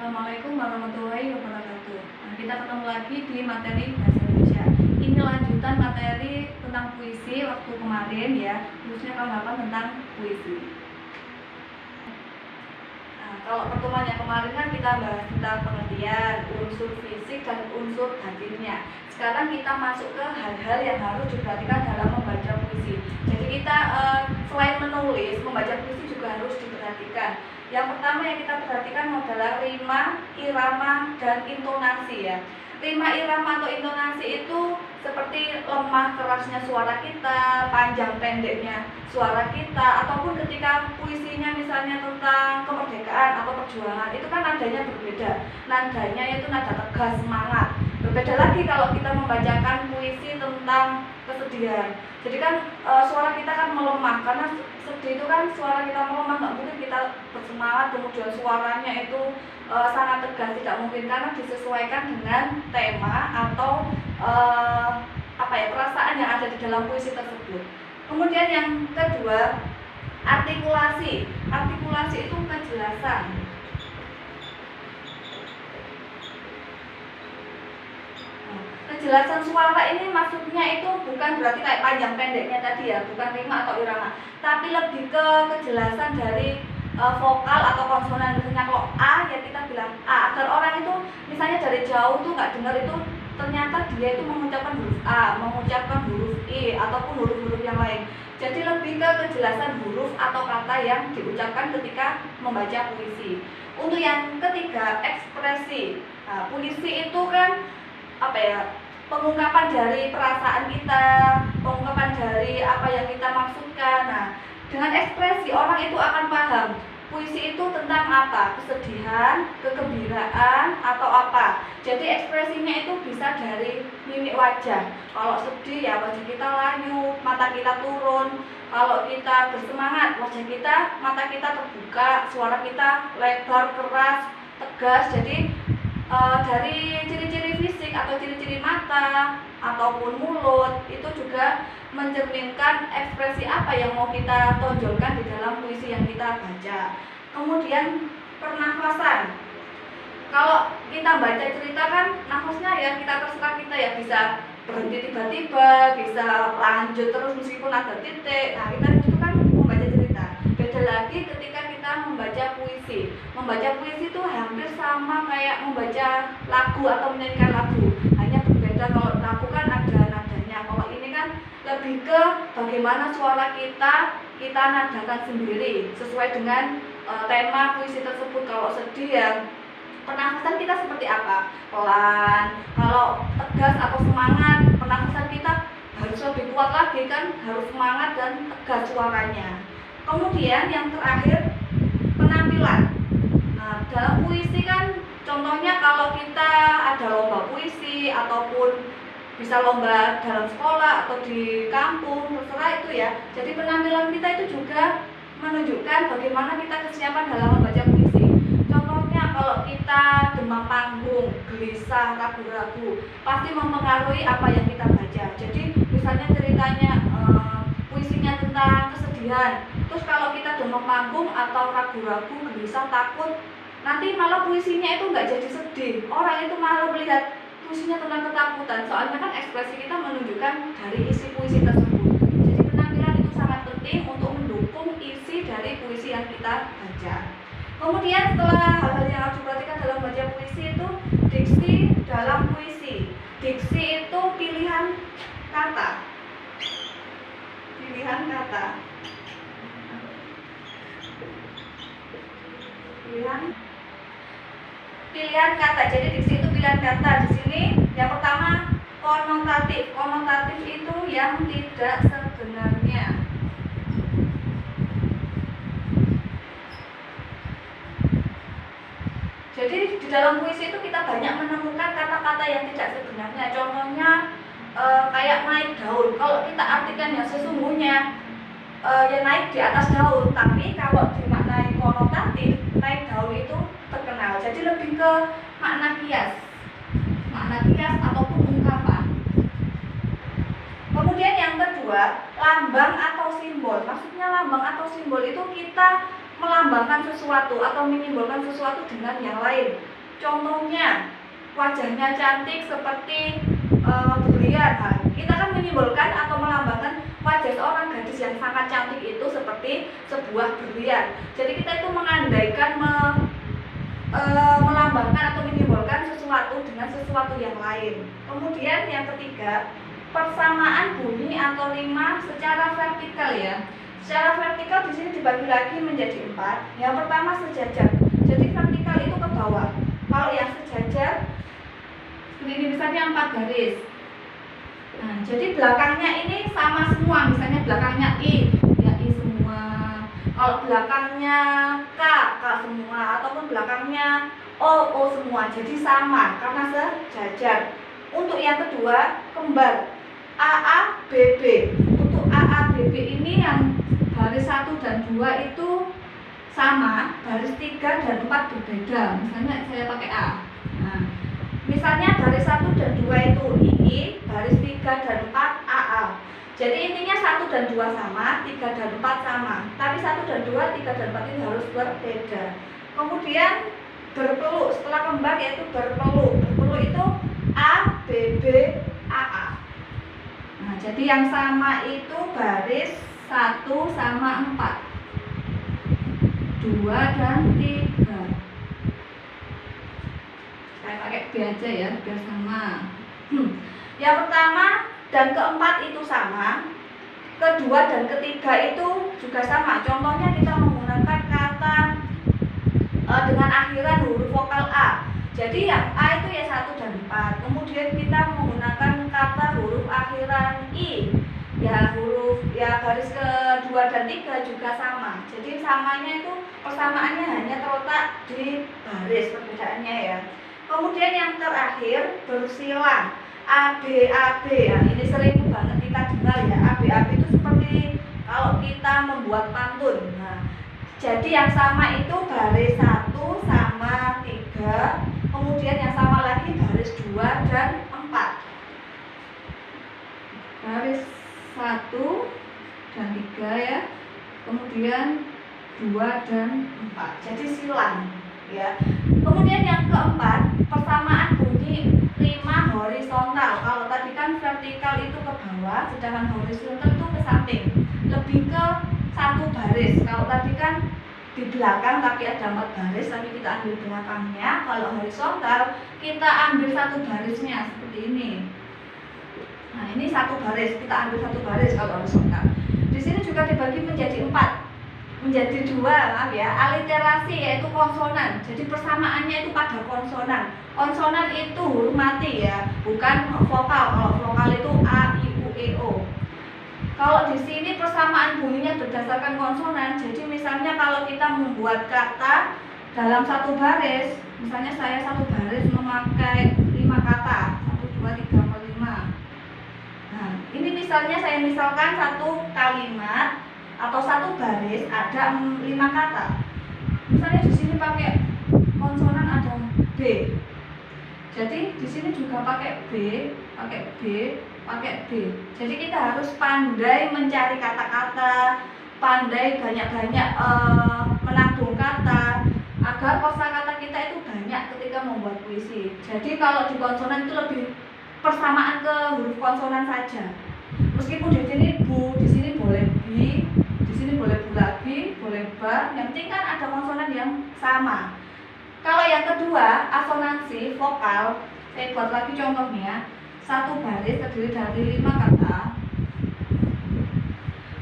Assalamualaikum warahmatullahi wabarakatuh. Nah, kita ketemu lagi di materi Bahasa Indonesia. Ini lanjutan materi tentang puisi waktu kemarin ya, khususnya kelas 8 tentang puisi. Nah, kalau pertemuan yang kemarin kan kita bahas tentang pengertian, unsur fisik dan unsur batinnya. Sekarang kita masuk ke hal-hal yang harus diperhatikan dalam membaca puisi. Jadi kita selain menulis, membaca puisi juga harus diperhatikan. Yang pertama yang kita perhatikan adalah rima, irama, dan intonasi ya. Rima, irama, atau intonasi itu seperti lemah kerasnya suara kita, panjang pendeknya suara kita, ataupun ketika puisinya misalnya tentang kemerdekaan atau perjuangan, itu kan nadanya berbeda. Nadanya itu nada tegas, semangat. Berbeda lagi kalau kita membacakan puisi tentang kesedihan. Jadi kan suara kita kan melemah, karena sedih itu kan suara kita melemah, nggak mungkin kita bersemangat kemudian suaranya itu sangat tegas, tidak mungkin, karena disesuaikan dengan tema atau perasaan yang ada di dalam puisi tersebut. Kemudian yang kedua, artikulasi. Artikulasi itu kejelasan. Kejelasan suara ini maksudnya itu bukan berarti kayak panjang pendeknya tadi ya, bukan rima atau irama, tapi lebih ke kejelasan dari vokal atau konsonan. Misalnya kalau A ya kita bilang A, agar orang itu misalnya dari jauh tuh nggak dengar itu ternyata dia itu mengucapkan huruf A, mengucapkan huruf I, ataupun huruf-huruf yang lain. Jadi lebih ke kejelasan huruf atau kata yang diucapkan ketika membaca puisi. Untuk yang ketiga, ekspresi. Nah, puisi itu kan pengungkapan dari perasaan kita, pengungkapan dari apa yang kita maksudkan. Nah, dengan ekspresi orang itu akan paham puisi itu tentang apa, kesedihan, kegembiraan, atau apa. Jadi ekspresinya itu bisa dari mimik wajah. Kalau sedih ya wajah kita layu, mata kita turun. Kalau kita bersemangat, wajah kita, mata kita terbuka, suara kita lebar, keras, tegas. Jadi dari ciri-ciri fisik atau ciri-ciri mata ataupun mulut itu juga mencerminkan ekspresi apa yang mau kita tonjolkan di dalam puisi yang kita baca. Kemudian pernafasan. Kalau kita baca cerita kan nafasnya ya kita terserah, kita ya bisa berhenti tiba-tiba, bisa lanjut terus meskipun ada titik. Nah, kita itu kan membaca cerita. Beda lagi ketika kita membaca puisi. Membaca puisi itu hampir sama kayak membaca lagu atau menyanyikan lagu. Hanya berbeda, kalau lagu kan ada nadanya. Kalau ini kan lebih ke bagaimana suara kita nadakan sendiri sesuai dengan tema puisi tersebut. Kalau sedih ya pernafasan kita seperti apa? Pelan. Kalau tegas atau semangat, pernafasan kita harus lebih kuat lagi kan, harus semangat dan tegas suaranya. Kemudian yang terakhir, penampilan. Nah, dalam puisi kan contohnya kalau kita ada lomba puisi ataupun bisa lomba dalam sekolah atau di kampung, terserah itu ya. Jadi penampilan kita itu juga menunjukkan bagaimana kita kesiapan dalam membaca puisi. Contohnya kalau kita demam panggung, gelisah, ragu-ragu, pasti mempengaruhi apa yang kita baca. Jadi misalnya ceritanya puisinya tentang kesedihan, terus kalau kita demam panggung atau ragu-ragu, gelisah, takut, nanti malah puisinya itu nggak jadi sedih. Orang itu malah melihat puisinya tentang ketakutan. Soalnya kan ekspresi kita menunjukkan dari isi puisi tersebut. Jadi penampilan itu sangat penting untuk mendukung isi dari puisi yang kita baca. Kemudian setelah hal-hal yang harus diperhatikan dalam baca puisi itu diksi dalam puisi. Diksi itu pilihan kata. Pilihan kata. Pilihan kata. Jadi diksi itu pilihan kata. Di sini yang pertama konotatif. Konotatif itu yang tidak sebenarnya. Jadi di dalam puisi itu kita banyak menemukan kata-kata yang tidak sebenarnya. Contohnya kayak naik daun. Kalau kita artikan yang sesungguhnya yang naik di atas daun, tapi kalau dimaknai konotatif, naik daun itu terkenal. Jadi lebih ke makna kias ataupun ungkapan. Kemudian yang kedua, lambang atau simbol. Maksudnya lambang atau simbol itu kita melambangkan sesuatu atau menyimbolkan sesuatu dengan yang lain. Contohnya wajahnya cantik seperti berlian. Nah, kita kan menyimbolkan atau melambangkan wajah seorang gadis yang sangat cantik itu seperti sebuah berlian. Jadi kita itu mengandaikan melambangkan atau menyimbolkan sesuatu dengan sesuatu yang lain. Kemudian yang ketiga, persamaan bunyi atau rima secara vertikal ya. Secara vertikal di sini dibagi lagi menjadi 4. Yang pertama sejajar. Jadi vertikal itu ke bawah. Kalau yang sejajar ini misalnya 4 garis. Nah, jadi belakangnya ini sama semua. Misalnya belakangnya I, ya I semua. Kalau belakangnya K, K semua. Ataupun belakangnya O semua. Jadi sama karena sejajar. Untuk yang kedua, kembar. AABB. Untuk AABB ini yang baris 1 dan 2 itu sama, baris 3 dan 4 berbeda. Misalnya saya pakai A. Nah, misalnya baris 1 dan 2 itu II, baris 3 dan 4 AA. Jadi intinya 1 dan 2 sama, 3 dan 4 sama. Tapi 1 dan 2, 3 dan 4 ini harus berbeda. Kemudian berpeluk, setelah kembar yaitu berpeluk. Berpeluk itu A, B, B, AA. Nah, jadi yang sama itu baris 1 sama 4, 2 dan 3. Saya pakai B aja ya, biar sama. Yang pertama dan keempat itu sama, kedua dan ketiga itu juga sama. Contohnya kita menggunakan kata dengan akhiran huruf vokal A. Jadi yang A itu ya 1 dan 4. Kemudian kita menggunakan kata huruf akhiran I. Ya huruf ya baris kedua dan 3 juga sama. Jadi samanya itu persamaannya hanya terletak di baris, perbedaannya ya. Kemudian yang terakhir bersilang ABAB. Nah, ini sering banget kita dengar ya. ABAB itu seperti kalau kita membuat pantun. Nah, jadi yang sama itu baris 1 sama 3. Kemudian yang sama lagi baris 2 dan 4. Baris 1 dan 3 ya. Kemudian 2 dan 4. Jadi silang ya. Kemudian yang keempat, persamaan bunyi rima horizontal. Kalau tadi kan vertikal itu ke bawah, sedangkan horizontal itu ke samping. Lebih ke satu baris. Kalau tadi kan di belakang tapi ada 4 baris, tapi kita ambil belakangnya. Kalau horizontal kita ambil satu barisnya seperti ini. Nah, ini satu baris, kita ambil satu baris kalau horizontal. Di sini juga dibagi menjadi 4. Menjadi 2, maaf ya, aliterasi yaitu konsonan. Jadi persamaannya itu pada konsonan. Konsonan itu huruf mati ya, bukan vokal. Kalau vokal itu A, I, U, E, O. Kalau di sini persamaan bunyinya berdasarkan konsonan. Jadi misalnya kalau kita membuat kata dalam satu baris, misalnya saya satu baris memakai 5 kata, 1, 2, 3, 4, 5. Nah, ini misalnya saya misalkan satu kalimat atau satu baris ada 5 kata. Misalnya di sini pakai konsonan ada B. Jadi di sini juga pakai B, pakai B, pakai B. Jadi kita harus pandai mencari kata-kata, pandai banyak-banyak menabung kata agar kosakata kita itu banyak ketika membuat puisi. Jadi kalau di konsonan itu lebih persamaan ke huruf konsonan saja. Meskipun di sini bu, di sini boleh bi, di sini boleh bu lagi, boleh ba. Yang penting kan ada konsonan yang sama. Kalau yang kedua, asonansi vokal, saya buat lagi contohnya. Satu baris terdiri dari 5 kata.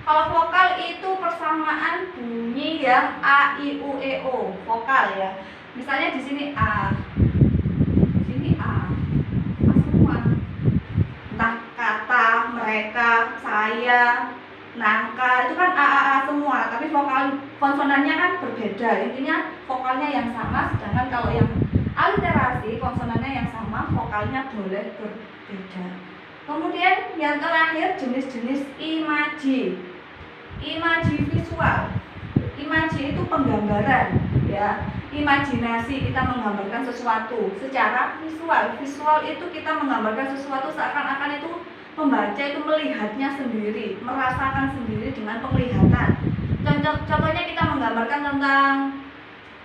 Kalau vokal itu persamaan bunyi yang A, I, U, E, O, vokal ya. Misalnya di sini A, di sini A semua. Entah kata, mereka, saya, nangka, itu kan A semua. Tapi vokal konsonannya kan berbeda. Intinya vokalnya yang sama, sedangkan kalau yang aliterasi konsonannya yang sama, vokalnya boleh berbeda. Kemudian yang terakhir jenis-jenis imaji. Imaji visual. Imaji itu penggambaran ya. Imajinasi, kita menggambarkan sesuatu secara visual. Visual itu kita menggambarkan sesuatu seakan-akan itu pembaca itu melihatnya sendiri, merasakan sendiri dengan penglihatan. Contohnya kita menggambarkan tentang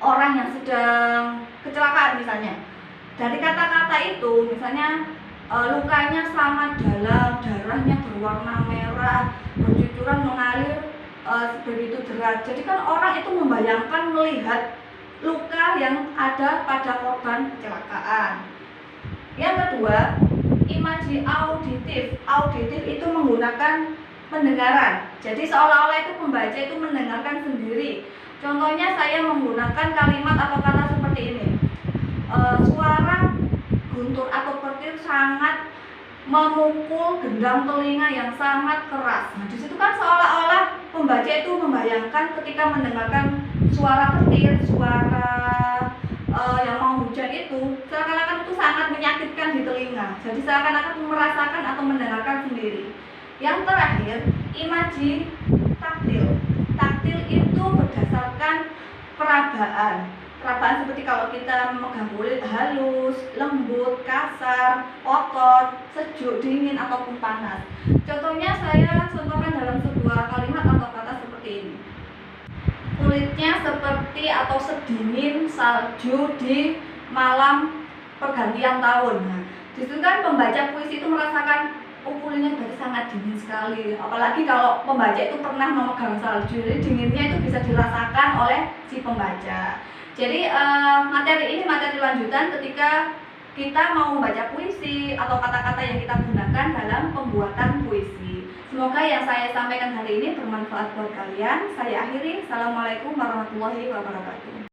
orang yang sedang kecelakaan misalnya. Dari kata-kata itu misalnya lukanya sangat dalam, darahnya berwarna merah, bercucuran mengalir begitu deras. Jadi kan orang itu membayangkan melihat luka yang ada pada korban kecelakaan. Yang kedua, imaji auditif. Auditif itu menggunakan pendengaran. Jadi seolah-olah itu pembaca itu mendengarkan sendiri. Contohnya saya menggunakan kalimat atau kata seperti ini. Suara guntur atau petir sangat memukul gendang telinga yang sangat keras. Nah, di situ kan seolah-olah pembaca itu membayangkan ketika mendengarkan suara petir, suara yang mau hujan itu, seakan-akan itu sangat menyakitkan di telinga. Jadi seakan-akan merasakan atau mendengarkan sendiri. Yang terakhir, imaji taktil. Taktil itu berdasarkan perabaan. Perabaan seperti kalau kita memegang kulit halus, lembut, kasar, kotor, sejuk, dingin, ataupun panas. Contohnya saya contohkan dalam sebuah kalimat atau kata seperti ini. Kulitnya seperti atau sedingin salju di malam pergantian tahun. Nah, disitu kan pembaca puisi itu merasakan kulitnya berarti sangat dingin sekali. Apalagi kalau pembaca itu pernah memegang salju, jadi dinginnya itu bisa dirasakan oleh si pembaca. Jadi materi ini materi lanjutan ketika kita mau membaca puisi atau kata-kata yang kita gunakan dalam pembuatan puisi. Semoga yang saya sampaikan hari ini bermanfaat buat kalian. Saya akhiri. Assalamualaikum warahmatullahi wabarakatuh.